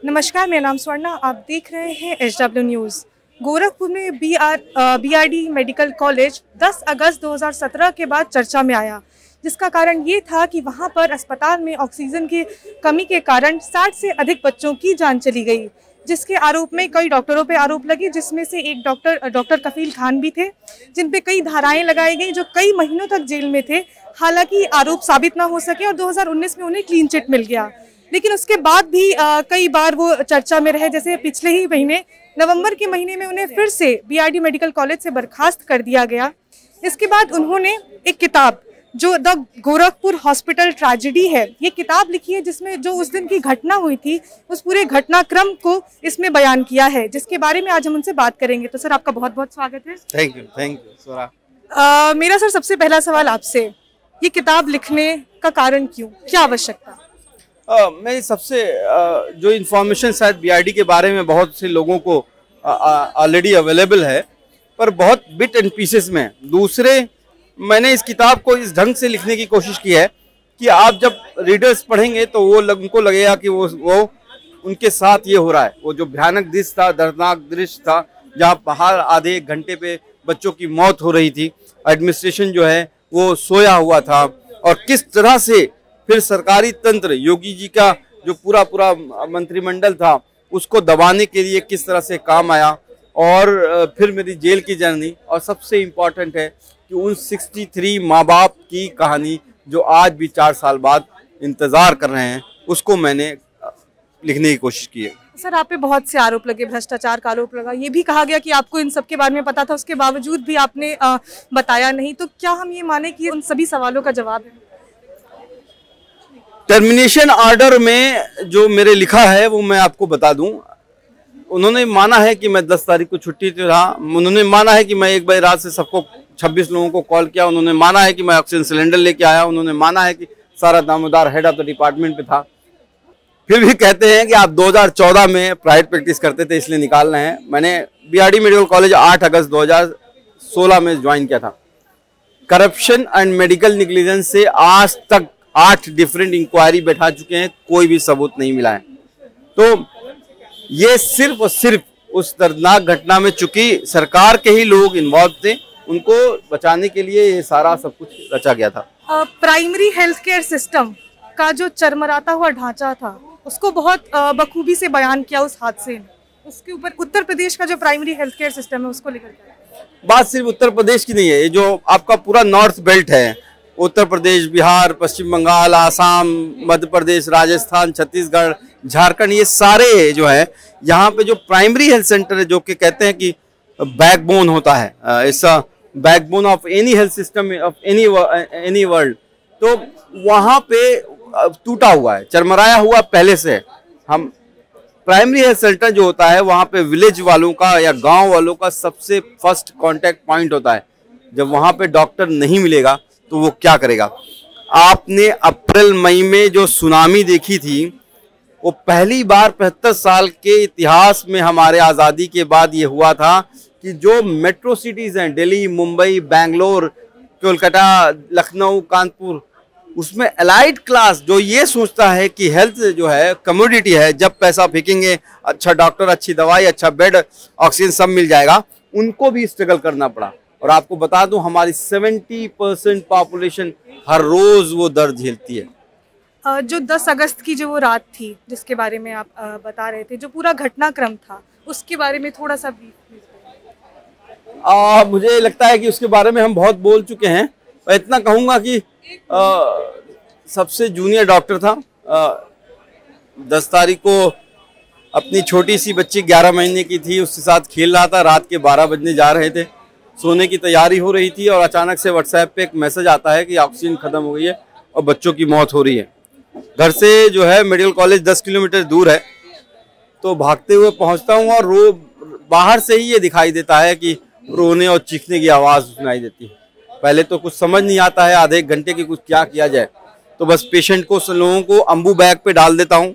नमस्कार, मेरा नाम स्वर्णा। आप देख रहे हैं HW न्यूज़। गोरखपुर में BRD मेडिकल कॉलेज 10 अगस्त 2017 के बाद चर्चा में आया, जिसका कारण ये था कि वहां पर अस्पताल में ऑक्सीजन की कमी के कारण 60 से अधिक बच्चों की जान चली गई, जिसके आरोप में कई डॉक्टरों पे आरोप लगे, जिसमें से एक डॉक्टर कफील खान भी थे, जिन पे कई धाराएं लगाई गई, जो कई महीनों तक जेल में थे। हालांकि आरोप साबित ना हो सके और 2019 में उन्हें क्लीन चिट मिल गया, लेकिन उसके बाद भी कई बार वो चर्चा में रहे। जैसे पिछले ही महीने नवंबर के महीने में उन्हें फिर से BRD मेडिकल कॉलेज से बर्खास्त कर दिया गया। इसके बाद उन्होंने एक किताब जो द गोरखपुर हॉस्पिटल ट्रेजेडी है, ये किताब लिखी है, जिसमें जो उस दिन की घटना हुई थी उस पूरे घटनाक्रम को इसमें बयान किया है, जिसके बारे में आज हम उनसे बात करेंगे। तो सर, आपका बहुत बहुत स्वागत है। थैंक यू सोरा। मेरा सर सबसे पहला सवाल आपसे, ये किताब लिखने का कारण क्यों, क्या आवश्यकता? मैं सबसे जो इन्फॉर्मेशन शायद BRD के बारे में बहुत से लोगों को ऑलरेडी अवेलेबल है, पर बहुत बिट एंड पीसेस में। दूसरे, मैंने इस किताब को इस ढंग से लिखने की कोशिश की है कि आप जब रीडर्स पढ़ेंगे तो उनको लगेगा कि वो उनके साथ ये हो रहा है। वो जो भयानक दृश्य था, दर्दनाक दृश्य था, जहाँ बाहर आधे एक घंटे पे बच्चों की मौत हो रही थी, एडमिनिस्ट्रेशन जो है वो सोया हुआ था, और किस तरह से फिर सरकारी तंत्र, योगी जी का जो पूरा मंत्रिमंडल था, उसको दबाने के लिए किस तरह से काम आया, और फिर मेरी जेल की जर्नी, और सबसे इम्पोर्टेंट है कि उन 63 माँ बाप की कहानी जो आज भी 4 साल बाद इंतज़ार कर रहे हैं, उसको मैंने लिखने की कोशिश की है। सर, आप पे बहुत से आरोप लगे, भ्रष्टाचार का आरोप लगा, ये भी कहा गया कि आपको इन सब के बारे में पता था, उसके बावजूद भी आपने बताया नहीं। तो क्या हम ये माने कि उन सभी सवालों का जवाब है? टर्मिनेशन ऑर्डर में जो मेरे लिखा है वो मैं आपको बता दूं। उन्होंने माना है कि मैं 10 तारीख को छुट्टी पे था। उन्होंने माना है कि मैं एक बजे रात से सबको 26 लोगों को कॉल किया। उन्होंने माना है कि मैं ऑक्सीजन सिलेंडर लेके आया। उन्होंने माना है कि सारा Damodar head of the department पे था। फिर भी कहते हैं कि आप 2014 में प्राइवेट प्रैक्टिस करते थे, इसलिए निकाल रहे हैं। मैंने BRD मेडिकल कॉलेज 8 अगस्त 2016 में ज्वाइन किया था। करप्शन एंड मेडिकल निग्लिजेंस से आज तक 8 डिफरेंट इंक्वायरी बैठा चुके हैं, कोई भी सबूत नहीं मिला है। तो ये सिर्फ और सिर्फ उस दर्दनाक घटना में, चूंकि सरकार के ही लोग इन्वॉल्व थे, उनको बचाने के लिए ये सारा सब कुछ रचा गया था। प्राइमरी हेल्थ केयर सिस्टम का जो चरमराता हुआ ढांचा था, उसको बहुत बखूबी से बयान किया उस हादसे ने। उसके ऊपर उत्तर प्रदेश का जो प्राइमरी हेल्थ केयर सिस्टम है, उसको लेकर बात सिर्फ उत्तर प्रदेश की नहीं है। ये जो आपका पूरा नॉर्थ बेल्ट है, उत्तर प्रदेश, बिहार, पश्चिम बंगाल, आसाम, मध्य प्रदेश, राजस्थान, छत्तीसगढ़, झारखंड, ये सारे जो है, यहाँ पे जो प्राइमरी हेल्थ सेंटर है, जो कि कहते हैं कि बैकबोन होता है, ऐसा backbone of any health system of any world, तो वहाँ पे टूटा हुआ है, चरमराया हुआ पहले से। हम प्राइमरी हेल्थ सेंटर जो होता है, वहाँ पे विलेज वालों का या गाँव वालों का सबसे फर्स्ट कॉन्टैक्ट पॉइंट होता है। जब वहाँ पे डॉक्टर नहीं मिलेगा तो वो क्या करेगा? आपने अप्रैल मई में जो सुनामी देखी थी, वो पहली बार 75 साल के इतिहास में हमारे आज़ादी के बाद ये हुआ था कि जो मेट्रो सिटीज़ हैं, दिल्ली, मुंबई, बेंगलोर, कोलकाता, लखनऊ, कानपुर, उसमें एलाइड क्लास जो ये सोचता है कि हेल्थ जो है कमोडिटी है, जब पैसा फेंकेंगे, अच्छा डॉक्टर, अच्छी दवाई, अच्छा बेड, ऑक्सीजन सब मिल जाएगा, उनको भी स्ट्रगल करना पड़ा। और आपको बता दूं, हमारी 70% पॉपुलेशन हर रोज वो दर्द झेलती है। जो 10 अगस्त की जो वो रात थी, जिसके बारे में आप बता रहे थे, जो पूरा घटनाक्रम था, उसके बारे में थोड़ा सा मुझे लगता है कि उसके बारे में हम बहुत बोल चुके हैं। मैं इतना कहूँगा कि सबसे जूनियर डॉक्टर था। 10 तारीख को अपनी छोटी सी बच्ची 11 महीने की थी, उसके साथ खेल रहा था। रात के 12 बजने जा रहे थे, सोने की तैयारी हो रही थी, और अचानक से व्हाट्सएप पे एक मैसेज आता है कि ऑक्सीजन खत्म हो गई है और बच्चों की मौत हो रही है। घर से जो है मेडिकल कॉलेज 10 किलोमीटर दूर है, तो भागते हुए पहुंचता हूं, और बाहर से ही ये दिखाई देता है कि रोने और चीखने की आवाज़ सुनाई देती है। पहले तो कुछ समझ नहीं आता है, आधे एक घंटे की कुछ क्या किया जाए, तो बस पेशेंट को, लोगों को अम्बू बैग पे डाल देता हूँ,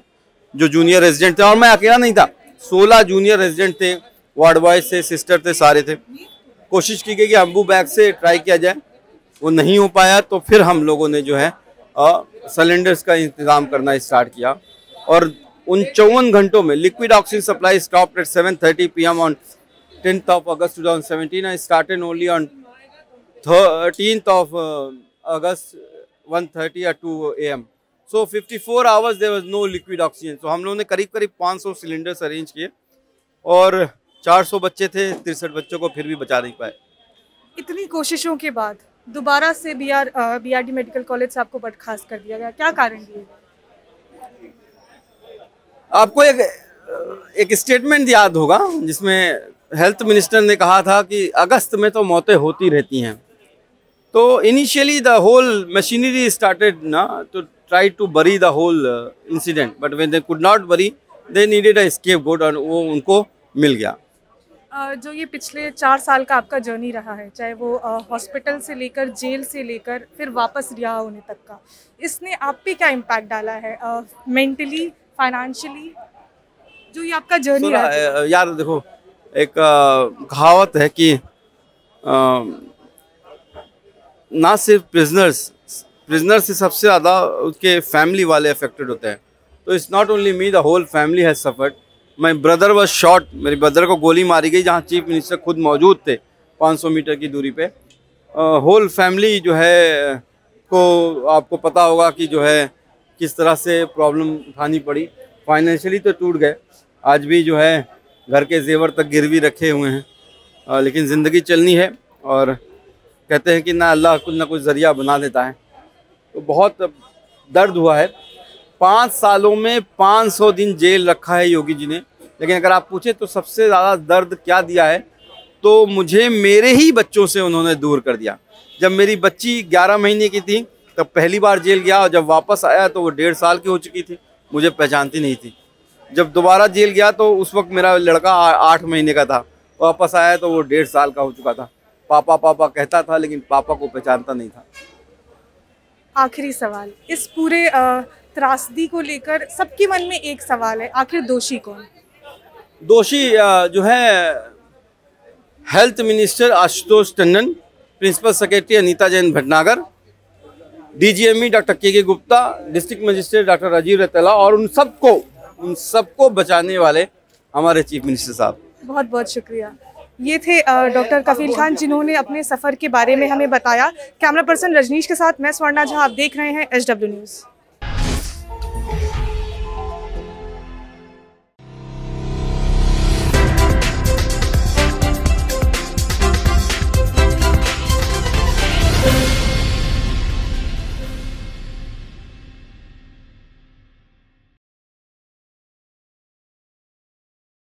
जो जूनियर रेजिडेंट थे, और मैं अकेला नहीं था, 16 जूनियर रेजिडेंट थे, वार्ड बॉयज थे, सिस्टर थे, सारे थे। कोशिश की गई कि अम्बू बैग से ट्राई किया जाए, वो नहीं हो पाया, तो फिर हम लोगों ने जो है सिलेंडर्स का इंतज़ाम करना स्टार्ट किया। और उन 54 घंटों में liquid oxygen supply stopped at 7:30 PM on 10th of August 2017 and started only on 13th of August 1:30 or 2 AM. So 54 hours there was no liquid oxygen. So हम लोगों ने करीब करीब 500 सिलेंडर्स अरेंज किए और 400 बच्चे थे, 63 बच्चों को फिर भी बचा नहीं पाए। इतनी कोशिशों के बाद दोबारा से बीआरडी मेडिकल कॉलेज से आपको बर्खास्त कर दिया गया, क्या कारण दिए? आपको एक स्टेटमेंट याद होगा जिसमें हेल्थ मिनिस्टर ने कहा था कि अगस्त में तो मौतें होती रहती हैं। तो initially the whole machinery started ना to try to bury the whole incident, but when they could not bury they needed a scapegoat और वो उनको मिल गया। जो ये पिछले 4 साल का आपका जर्नी रहा है, चाहे वो हॉस्पिटल से लेकर जेल से लेकर फिर वापस रिहा होने तक का, इसने आप पे क्या इम्पैक्ट डाला है मेंटली, फाइनेंशियली, जो ये आपका जर्नी रहा है? यार देखो, एक कहावत है कि ना सिर्फ प्रिजनर से सबसे ज़्यादा उसके फैमिली वाले अफेक्टेड होते हैं। तो it's not only me, the whole family has suffered. My brother was shot, मेरे ब्रदर को गोली मारी गई जहाँ चीफ मिनिस्टर खुद मौजूद थे 500 मीटर की दूरी पे। होल फैमिली जो है को आपको पता होगा कि जो है किस तरह से प्रॉब्लम उठानी पड़ी। फाइनेंशियली तो टूट गए, आज भी जो है घर के जेवर तक गिरवी रखे हुए हैं, लेकिन ज़िंदगी चलनी है और कहते हैं कि ना अल्लाह कुछ ना कुछ ज़रिया बना देता है। तो बहुत दर्द हुआ है। 5 सालों में 500 दिन जेल रखा है योगी जी ने, लेकिन अगर आप पूछे तो सबसे ज़्यादा दर्द क्या दिया है तो मुझे मेरे ही बच्चों से उन्होंने दूर कर दिया। जब मेरी बच्ची 11 महीने की थी तब पहली बार जेल गया और जब वापस आया तो वो 1.5 साल की हो चुकी थी, मुझे पहचानती नहीं थी। जब दोबारा जेल गया तो उस वक्त मेरा लड़का 8 महीने का था, वापस आया तो वो 1.5 साल का हो चुका था। पापा पापा कहता था लेकिन पापा को पहचानता नहीं था। आखिरी सवाल, इस पूरे त्रासदी को लेकर सबके मन में एक सवाल है, आखिर दोषी कौन? दोषी जो है health minister Ashutosh Tandon, principal secretary Anita Jain Bhatnagar, DGME doctor K Gupta, district magistrate doctor Rajeev Ratla और उन सबको बचाने वाले हमारे चीफ मिनिस्टर साहब। बहुत बहुत शुक्रिया। ये थे डॉक्टर कफील खान जिन्होंने अपने सफ़र के बारे में हमें बताया। कैमरा पर्सन रजनीश के साथ मैं स्वर्णा झा, आप देख रहे हैं SW न्यूज़।